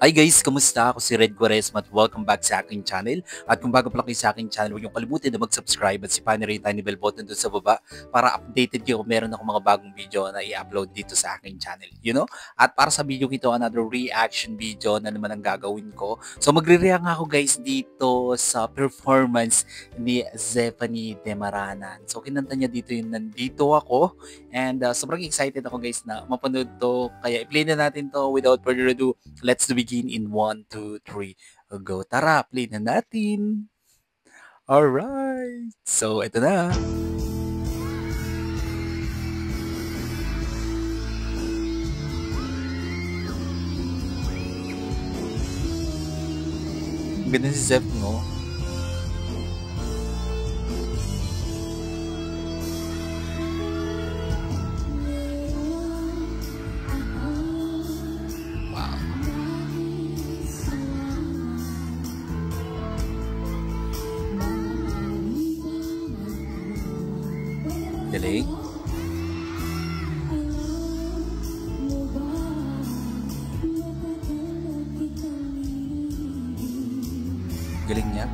Hi guys, kamusta? Ako si Red Quaresma at welcome back sa aking channel. At kung bago pa lang kayo sa aking channel, huwag niyong kalimutan na mag-subscribe at sipahin na rin yung tiny bell button doon sa baba para updated kayo kung meron akong mga bagong video na i-upload dito sa aking channel. At para sa video ito, another reaction video na naman ang gagawin ko. So magre-react ako guys dito sa performance ni Zephanie Demaranan. So kinanta niya dito yung Nandito Ako. And sobrang excited ako guys na mapanood to. Kaya i-play na natin to without further ado. Let's begin in 1, 2, 3. Go. Tara, play na natin. Alright. So, ito na. Ang ganda si Zep, no? Wow. Galing. Galing niya.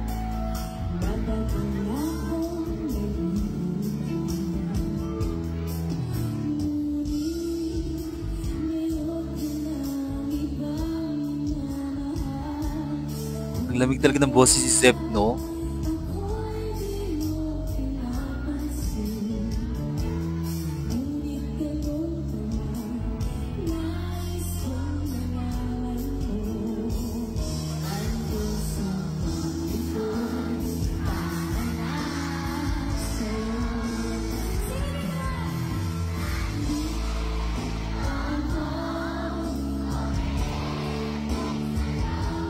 Ang lamig talaga ng boses si Zep, no?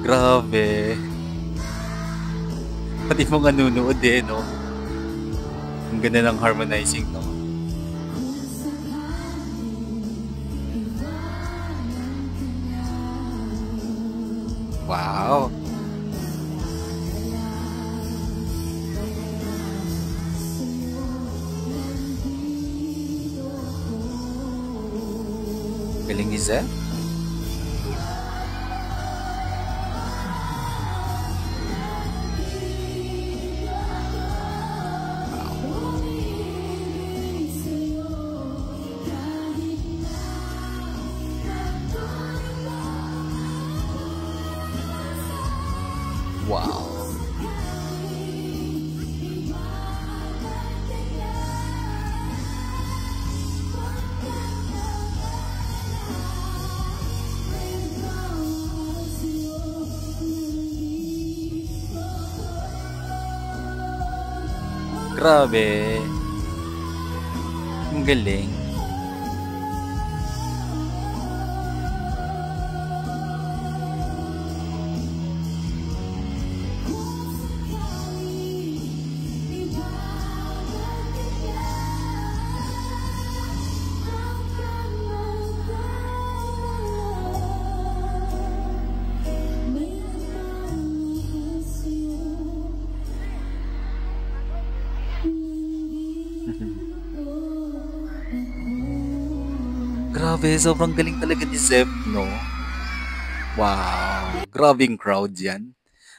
Grabe. Pati mga nanonood no? Ang ganda ng harmonizing, no? Wow. Galing ni Zep. Wow. Grabe. Ang galing. Grabe, sobrang galing talaga ni Zep, no? Wow, grabing crowd yan.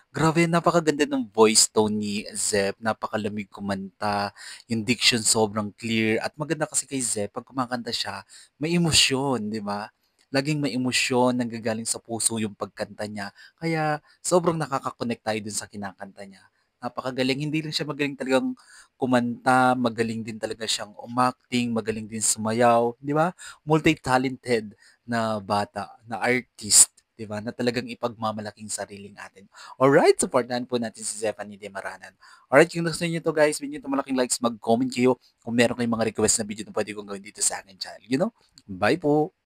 Grabe, napakaganda ng voice tone ni Zep, napakalamig kumanta, yung diction sobrang clear, at maganda kasi kay Zep, pag kumakanta siya, may emosyon, di ba? Laging may emosyon, nanggagaling sa puso yung pagkanta niya. Kaya sobrang nakakakonect tayo dun sa kinakanta niya. Napakagaling, hindi lang siya magaling talagang kumanta, magaling din talaga siyang umacting, magaling din sumayaw, di ba? Multi-talented na bata, na artist, di ba? Na talagang ipagmamalaking sariling atin. Alright, supportahan po natin si Zephanie Demaranan. Alright, kung gusto niyo to guys, bigyan niyo to malaking likes, mag-comment kayo kung meron kayong mga request na video na pwede kong gawin dito sa akin channel. Bye po!